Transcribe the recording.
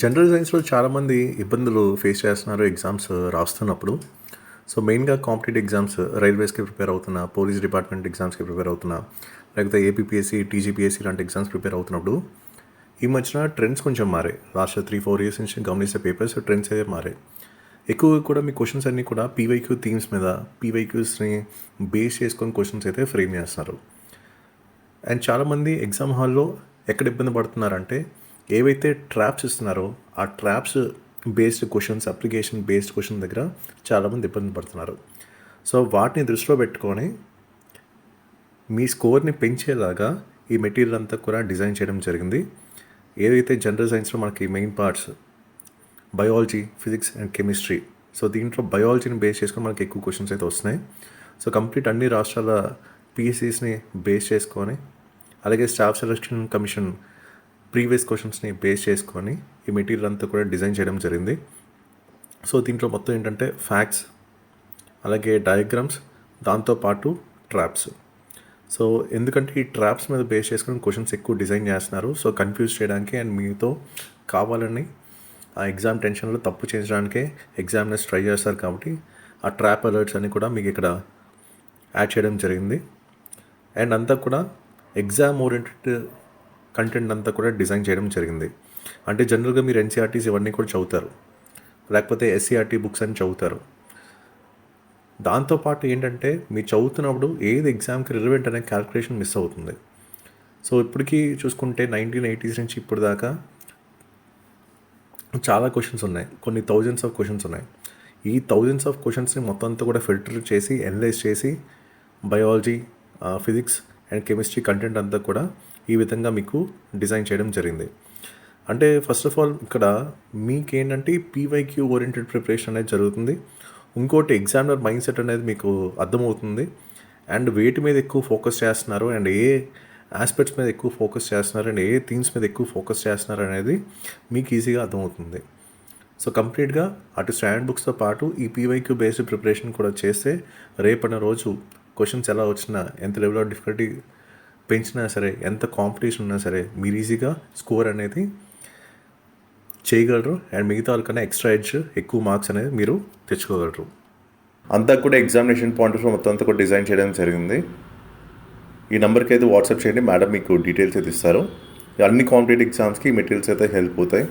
General సైన్స్‌లో చాలామంది ఇబ్బందులు ఫేస్ చేస్తున్నారు ఎగ్జామ్స్ రాస్తున్నప్పుడు. సో, మెయిన్‌గా కాంపిటీటివ్ ఎగ్జామ్స్ రైల్వేస్‌కి ప్రిపేర్ అవుతున్నా, పోలీస్ డిపార్ట్మెంట్ ఎగ్జామ్స్‌కి ప్రిపేర్ అవుతున్నా, లేకపోతే ఏపీపీఎస్సీ, టీజీపీఎస్సీ లాంటి ఎగ్జామ్స్ ప్రిపేర్ అవుతున్నప్పుడు, ఈ మధ్యన ట్రెండ్స్ కొంచెం మారాయి. లాస్ట్ 3, 4 ఇయర్స్ నుంచి గమనిస్తే పేపర్స్ ట్రెండ్స్ అయితే మారాయి. ఎక్కువగా కూడా మీ క్వెషన్స్ అన్నీ కూడా పీవైక్యూ థీమ్స్ మీద, పీవైక్యూస్‌ని బేస్ చేసుకొని క్వెషన్స్ అయితే ఫ్రేమ్ చేస్తున్నారు. అండ్ చాలామంది ఎగ్జామ్ హాల్లో ఎక్కడ ఇబ్బంది పడుతున్నారంటే, ఏవైతే ట్రాప్స్ ఇస్తున్నారో ఆ traps based questions, application based question దగ్గర చాలామంది ఇబ్బంది పడుతున్నారు. సో వాటిని దృష్టిలో పెట్టుకొని మీ స్కోర్ని పెంచేలాగా ఈ మెటీరియల్ అంతా కూడా డిజైన్ చేయడం జరిగింది. ఏదైతే జనరల్ సైన్స్లో మనకి main parts biology, physics and chemistry. So దీంట్లో బయాలజీని బేస్ చేసుకొని మనకి ఎక్కువ క్వశ్చన్స్ అయితే వస్తున్నాయి. సో కంప్లీట్ అన్ని రాష్ట్రాల పిఎస్సీస్ని బేస్ చేసుకొని, అలాగే స్టాఫ్ సెలక్షన్ కమిషన్ ప్రీవియస్ క్వశ్చన్స్ని బేస్ చేసుకొని ఈ మెటీరియల్ అంతా కూడా డిజైన్ చేయడం జరిగింది. సో దీంట్లో మొత్తం ఏంటంటే ఫ్యాక్ట్స్, అలాగే డయాగ్రామ్స్, దాంతోపాటు ట్రాప్స్. సో ఎందుకంటే ఈ ట్రాప్స్ మీద బేస్ చేసుకొని క్వశ్చన్స్ ఎక్కువ డిజైన్ చేస్తున్నారు. సో కన్ఫ్యూజ్ చేయడానికి అండ్ మీతో కావాలని ఆ ఎగ్జామ్ టెన్షన్లో తప్పు చేయించడానికే ఎగ్జామినర్స్ ట్రై చేస్తారు కాబట్టి ఆ ట్రాప్ అలర్ట్స్ అన్ని కూడా మీకు ఇక్కడ యాడ్ చేయడం జరిగింది. అండ్ అంతా కూడా ఎగ్జామ్ ఓరియంటెడ్ కంటెంట్ అంతా కూడా డిజైన్ చేయడం జరిగింది. అంటే జనరల్గా మీరు ఎన్సీఆర్టీస్ ఇవన్నీ కూడా చదువుతారు, లేకపోతే ఎస్సీఆర్టీ బుక్స్ అని చదువుతారు. దాంతోపాటు ఏంటంటే మీరు చదువుతున్నప్పుడు ఏది ఎగ్జామ్కి రిలవెంట్ అనే క్యాలిక్యులేషన్ మిస్ అవుతుంది. సో ఇప్పటికీ చూసుకుంటే 1980s నుంచి ఇప్పుడు దాకా చాలా క్వశ్చన్స్ ఉన్నాయి, కొన్ని థౌజండ్స్ ఆఫ్ క్వశ్చన్స్ ఉన్నాయి. ఈ థౌజండ్స్ ఆఫ్ క్వశ్చన్స్ని మొత్తం అంతా కూడా ఫిల్టర్ చేసి అనలైజ్ చేసి biology, physics and chemistry content అంతా కూడా ఈ విధంగా మీకు డిజైన్ చేయడం జరిగింది. అంటే ఫస్ట్ ఆఫ్ ఆల్ ఇక్కడ మీకేంటంటే పీవైక్యూ ఓరియంటెడ్ ప్రిపరేషన్ అనేది జరుగుతుంది. ఇంకోటి ఎగ్జామినర్ మైండ్ సెట్ అనేది మీకు అర్థమవుతుంది. అండ్ వేటి మీద ఎక్కువ ఫోకస్ చేస్తున్నారు అండ్ ఏ ఆస్పెక్ట్స్ మీద ఎక్కువ ఫోకస్ చేస్తున్నారు అండ్ ఏ థీమ్స్ మీద ఎక్కువ ఫోకస్ చేస్తున్నారు అనేది మీకు ఈజీగా అర్థమవుతుంది. సో కంప్లీట్గా అటు స్టాండర్డ్ బుక్స్తో పాటు ఈ పీవైక్యూ బేస్డ్ ప్రిపరేషన్ కూడా చేస్తే రేపటి రోజు క్వశ్చన్స్ ఎలా వచ్చినా, ఎంత లెవెల్ ఆఫ్ డిఫికల్టీ పెంచినా సరే, ఎంత కాంపిటీషన్ ఉన్నా సరే మీరు ఈజీగా స్కోర్ అనేది చేయగలరు. అండ్ మిగతా వాళ్ళకన్నా ఎక్స్ట్రా ఎడ్జ్, ఎక్కువ మార్క్స్ అనేది మీరు తెచ్చుకోగలరు. అంతా కూడా ఎగ్జామినేషన్ పాయింట్ ఆఫ్ మొత్తం అంతా కూడా డిజైన్ చేయడం జరిగింది. ఈ నెంబర్కి అయితే వాట్సాప్ చేయండి, మేడం మీకు డీటెయిల్స్ అయితే ఇస్తారు. అన్ని కాంపిటేటివ్ ఎగ్జామ్స్కి మెటీరియల్స్ అయితే హెల్ప్ అవుతాయి.